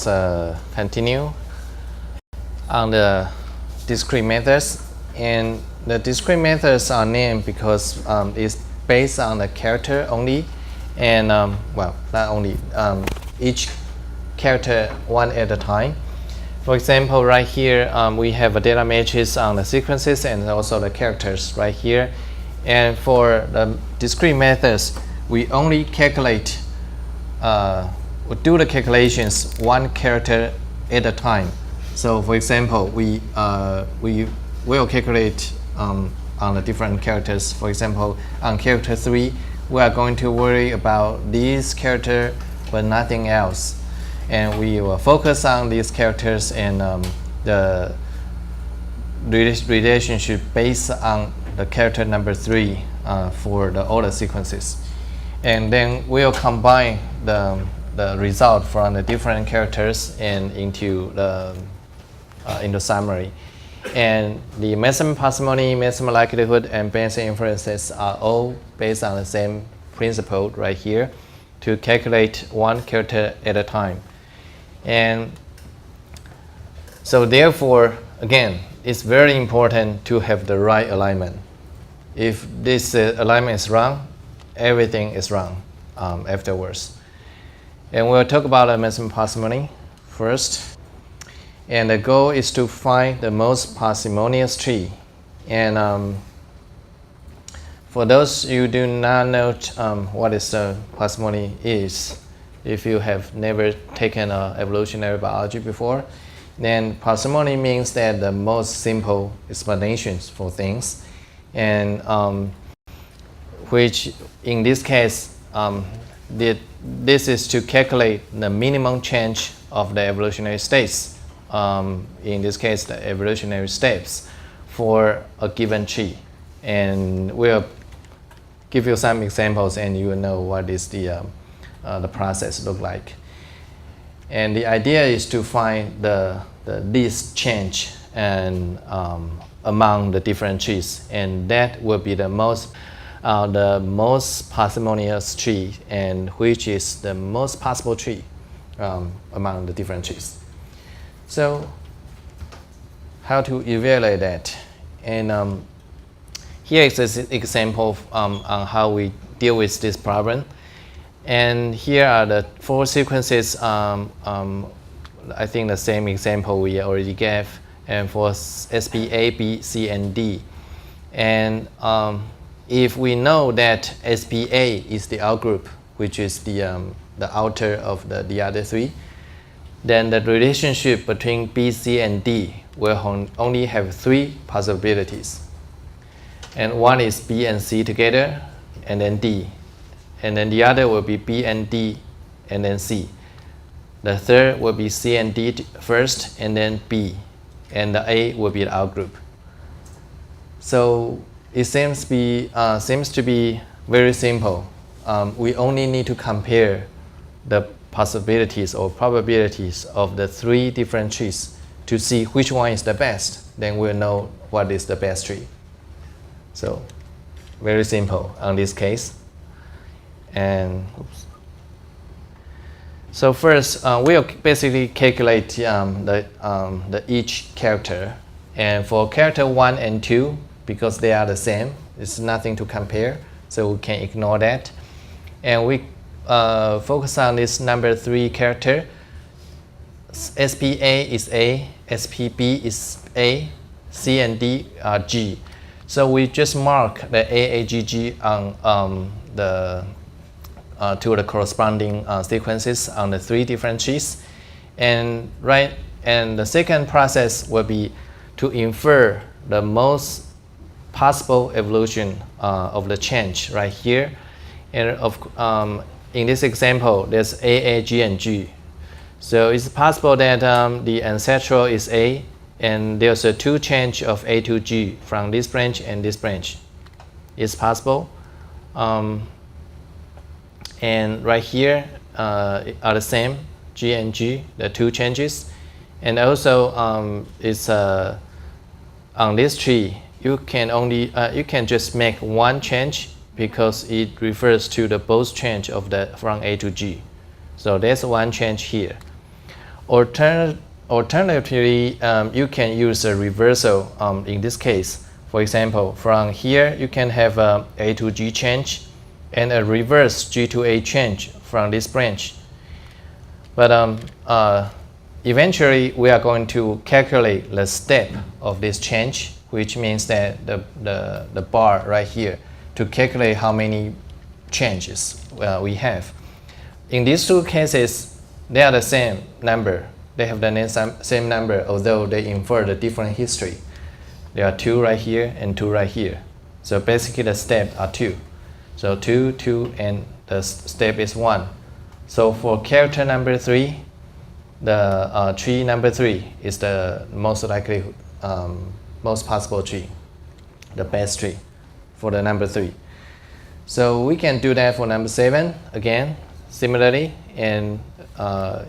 let's continue on the discrete methods. And the discrete methods are named because it's based on the character only, and well, not only, each character one at a time. For example, right here we have a data matrix on the sequences and also the characters right here. And for the discrete methods, we only calculate, we do the calculations one character at a time. So for example, we will calculate on the different characters. For example, on character 3, we are going to worry about these characters but nothing else. And we will focus on these characters and the relationship based on the character number 3 for all the sequences. And then we'll combine the result from the different characters and into the summary. And the maximum parsimony, maximum likelihood, and Bayesian inferences are all based on the same principle right here to calculate one character at a time. And so therefore, again, it's very important to have the right alignment. If this alignment is wrong, everything is wrong afterwards. And we'll talk about the maximum parsimony first. And the goal is to find the most parsimonious tree. And for those you do not know what is the parsimony is, if you have never taken evolutionary biology before, then parsimony means that the most simple explanations for things, and which in this case, this is to calculate the minimum change of the evolutionary states. In this case, the evolutionary steps for a given tree. And we'll give you some examples and you will know what is the process look like. And the idea is to find the least change and among the different trees, and that will be the most parsimonious tree, and which is the most possible tree among the different trees. So how to evaluate that? And here is an example on how we deal with this problem. And here are the 4 sequences. I think the same example we already gave, and for SP A, B, C, and D. And if we know that SP A is the outgroup, which is the outer of the other 3, then the relationship between B, C, and D will only have 3 possibilities. And one is B and C together, and then D. And then the other will be B and D, and then C. The third will be C and D first, and then B. And the A will be the outgroup. So it seems to be very simple. We only need to compare the possibilities or probabilities of the 3 different trees to see which one is the best. Then we'll know what is the best tree. So very simple on this case. And so first, we'll basically calculate the each character. And for character 1 and 2, because they are the same, it's nothing to compare, so we can ignore that. And we focus on this number 3 character. SPA is A, SPB is A, C and D are G. So we just mark the AAGG on to the corresponding sequences on the 3 different trees. And the second process will be to infer the most possible evolution of the change right here. And in this example, there's A, G, and G. So it's possible that the ancestral is A, and there's a 2 change of A to G from this branch and this branch. It's possible. And right here are the same, G and G, the 2 changes. And also it's on this tree, you can just make 1 change because it refers to the both change of from A to G. So there's 1 change here. Alternatively, you can use a reversal in this case. For example, from here you can have a A to G change and a reverse G to A change from this branch. But eventually we are going to calculate the step of this change, which means that the bar right here, to calculate how many changes we have. In these two cases, they are the same number. They have the same number, although they infer the different history. There are 2 right here and 2 right here. So basically the steps are 2. So 2, 2, and the step is 1. So for character number 3, the tree number 3 is the most likely, most possible tree, the best tree for the number 3. So we can do that for number 7 again, similarly, and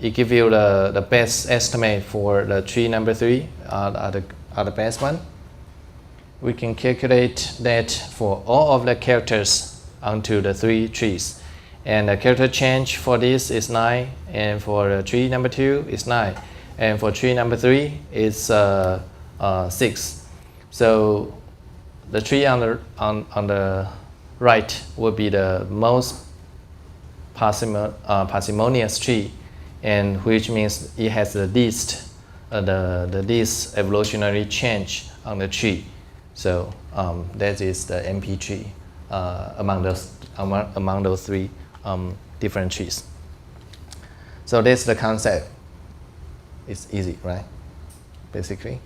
it gives you the best estimate for the tree number 3, are the best one. We can calculate that for all of the characters onto the 3 trees. And the character change for this is 9, and for the tree number 2 is 9, and for tree number 3 is 6. So the tree on the right would be the most parsimonious tree, and which means it has the least least evolutionary change on the tree. So that is the MP tree among those 3 different trees. So that's the concept. It's easy, right? Basically.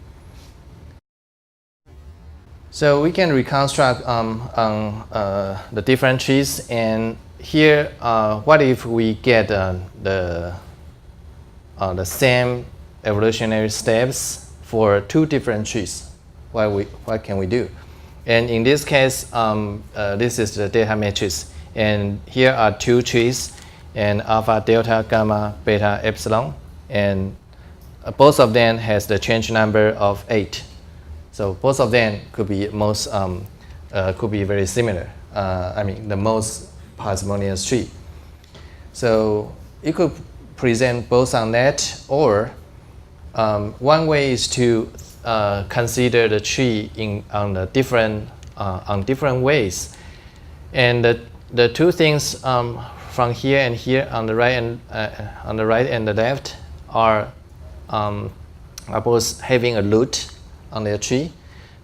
So we can reconstruct the different trees, and here, what if we get the same evolutionary steps for 2 different trees? What can we do? And in this case, this is the data matrix, and here are 2 trees, and alpha, delta, gamma, beta, epsilon, and both of them has the change number of 8. So both of them could be could be very similar. I mean, the most parsimonious tree. So you could present both on that, or one way is to consider the tree on different ways, and the 2 things from here and here on the right and the left are both having a root on their tree.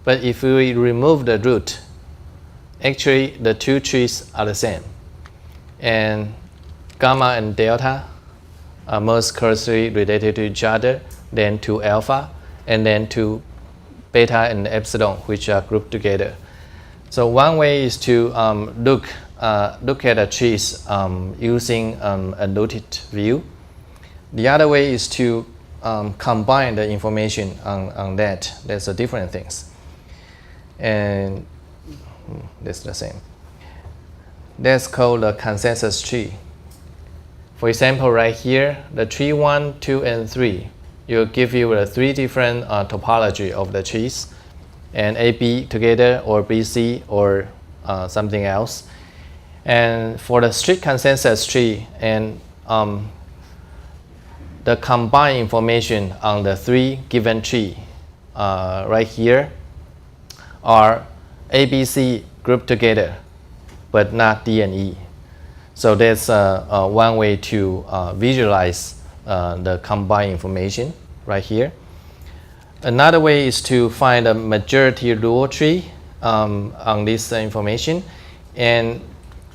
But if we remove the root, actually the 2 trees are the same, and gamma and delta are most closely related to each other, then to alpha, and then to beta and epsilon, which are grouped together. So one way is to look at the trees using a rooted view. The other way is to combine the information on that. That's a different things. And that's the same. That's called a consensus tree. For example, right here, the tree 1, 2, and 3, will give you the 3 different topology of the trees, and AB together, or BC, or something else. And for the strict consensus tree, and the combined information on the 3 given tree right here are ABC grouped together, but not D and E. So that's one way to visualize the combined information right here. Another way is to find a majority rule tree on this information, and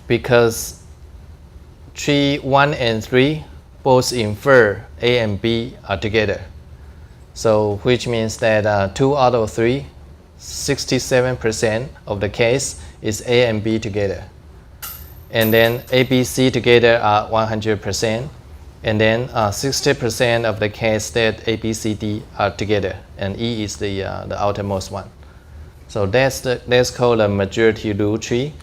because tree 1 and 3 both infer A and B are together, so which means that 2 out of 3, 67% of the case is A and B together, and then A, B, C together are 100%, and then 60% of the case that A, B, C, D are together, and E is the outermost one. So that's called a majority rule tree.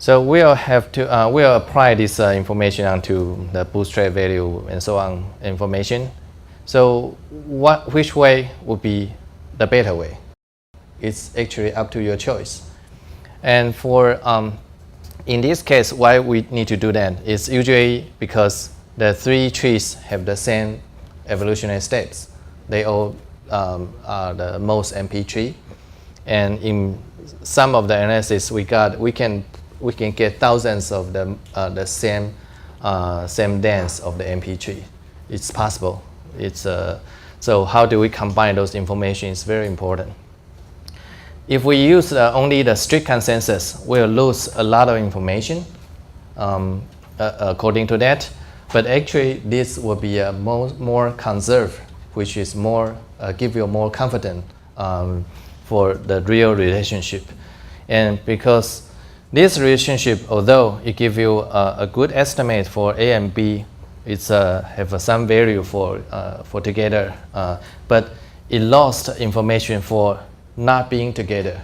So we'll have to we'll apply this information onto the bootstrap value and so on information. So which way would be the better way? It's actually up to your choice. And for in this case, why we need to do that is usually because the 3 trees have the same evolutionary steps. They all are the most MP tree, and in some of the analysis we can get thousands of the same dance of the MP tree. It's possible. So how do we combine those information is very important. If we use only the strict consensus, we'll lose a lot of information according to that. But actually, this will be a more conserved, which is more give you more confidence for the real relationship. And because this relationship, although it gives you a good estimate for A and B, it's have some value for together, but it lost information for not being together.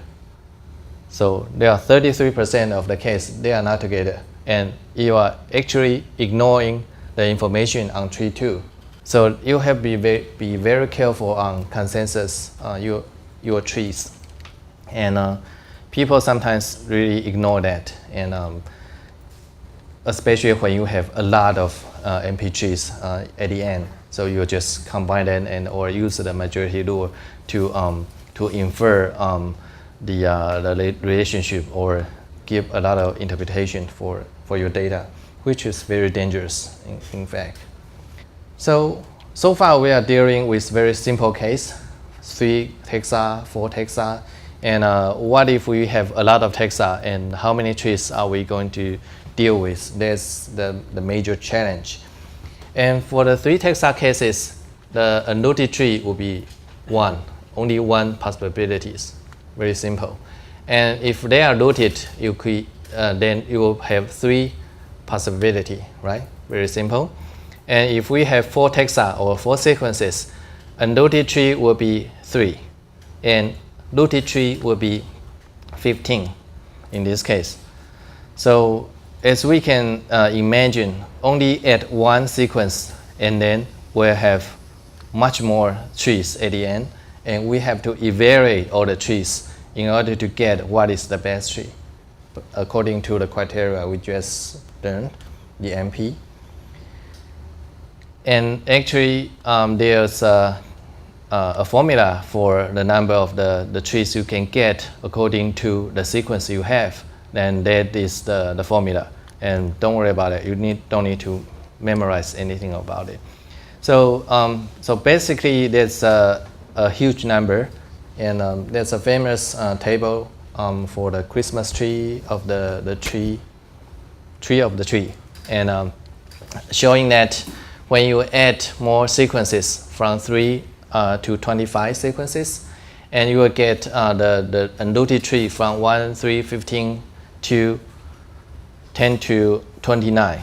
So there are 33% of the case they are not together, and you are actually ignoring the information on tree 2. So you have to be very careful on consensus your trees, and people sometimes really ignore that, and especially when you have a lot of MP trees at the end. So you just combine them or use the majority rule to infer the relationship or give a lot of interpretation for your data, which is very dangerous in fact. So far we are dealing with very simple case, 3 taxa, 4 taxa, and what if we have a lot of taxa, and how many trees are we going to deal with? That's the major challenge. And for the 3 taxa cases, the unrooted tree will be only one possibilities, very simple. And if they are rooted, then you will have 3 possibility, right? Very simple. And if we have 4 taxa or 4 sequences, unrooted tree will be 3, and rooted tree will be 15 in this case. So as we can imagine, only at one sequence, and then we'll have much more trees at the end, and we have to evaluate all the trees in order to get what is the best tree according to the criteria we just learned, the MP. And actually, there's a formula for the number of the trees you can get according to the sequence you have. Then that is the formula. And don't worry about it. You don't need to memorize anything about it. So basically, there's a huge number, and there's a famous table for the Christmas tree of the tree of the tree, and showing that when you add more sequences from 3 to 25 sequences, and you will get the unrooted tree from 1, 3, 15 to 10 to 29.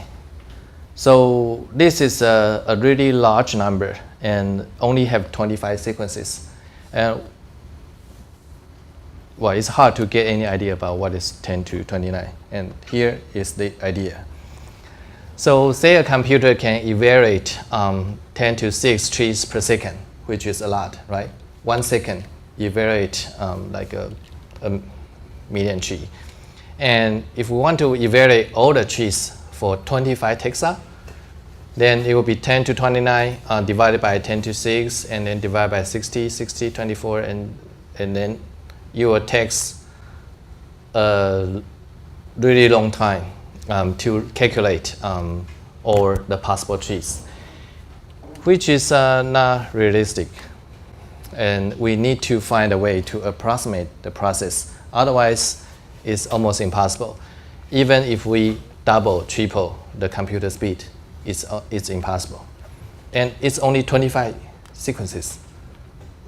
So this is a really large number and only have 25 sequences. And well, it's hard to get any idea about what is 10 to 29. And here is the idea. So say a computer can evaluate 10 to 6 trees per second, which is a lot, right? 1 second evaluate like a median tree. And if we want to evaluate all the trees for 25 taxa, then it will be 10 to 29 divided by 10 to 6, and then divided by 60, 60, 24, and then you will take a really long time to calculate all the possible trees, which is not realistic. And we need to find a way to approximate the process. Otherwise, it's almost impossible. Even if we double, triple the computer speed, it's impossible. And it's only 25 sequences.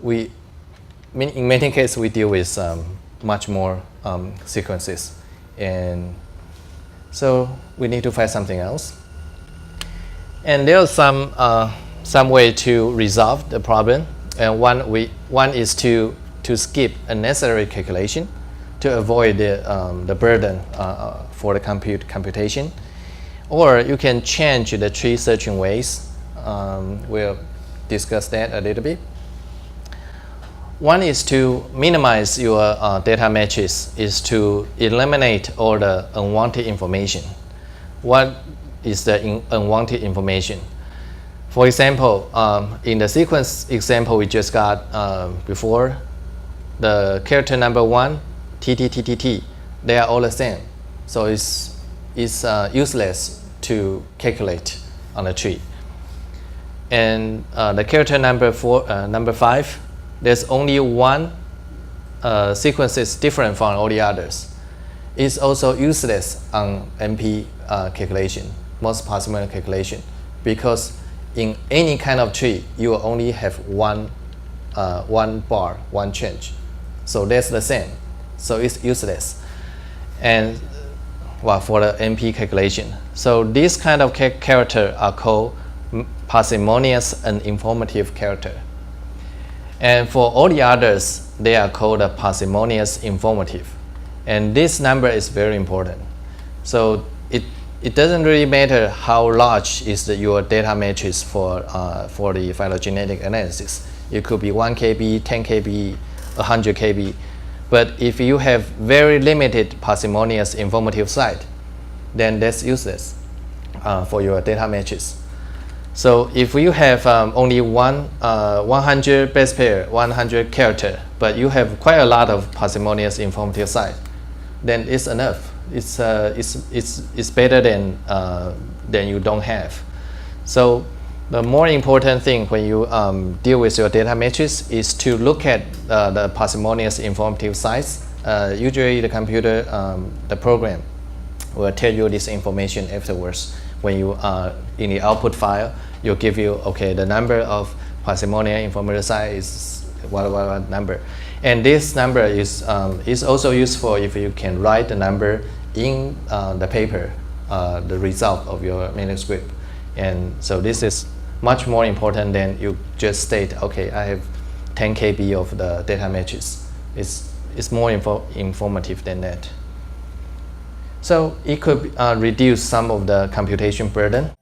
In many cases, we deal with much more sequences. And so we need to find something else. And there's some way to resolve the problem. And one is to skip unnecessary calculation to avoid the burden for the computation. Or you can change the tree searching ways. We'll discuss that a little bit. One is to minimize your data matches, is to eliminate all the unwanted information. What is the unwanted information. For example, in the sequence example we just got before, the character number 1, TTTTT, they are all the same. So it's useless to calculate on a tree. And the character number 5, there's only one sequence is different from all the others. It's also useless on MP calculation, most parsimony calculation, because in any kind of tree, you will only have one bar, one change. So that's the same. So it's useless. And well, for the MP calculation. So these kind of character are called parsimonious and informative character. And for all the others, they are called a parsimonious informative. And this number is very important. So it doesn't really matter how large is your data matrix for the phylogenetic analysis. It could be 1 KB, 10 KB, 100 KB. But if you have very limited parsimonious informative site, then that's useless for your data matrix. So if you have only 100 base pair, 100 character, but you have quite a lot of parsimonious informative site, then it's enough. It's better than you don't have. So the more important thing when you deal with your data matrix is to look at the parsimonious informative sites. Usually the computer, the program will tell you this information afterwards. When you in the output file, you'll give you, okay, the number of parsimonious informative sites is what number. And this number is also useful if you can write the number in the paper, the result of your manuscript. And so this is much more important than you just state, okay, I have 10 KB of the data matrix. It's more informative than that. So it could reduce some of the computation burden.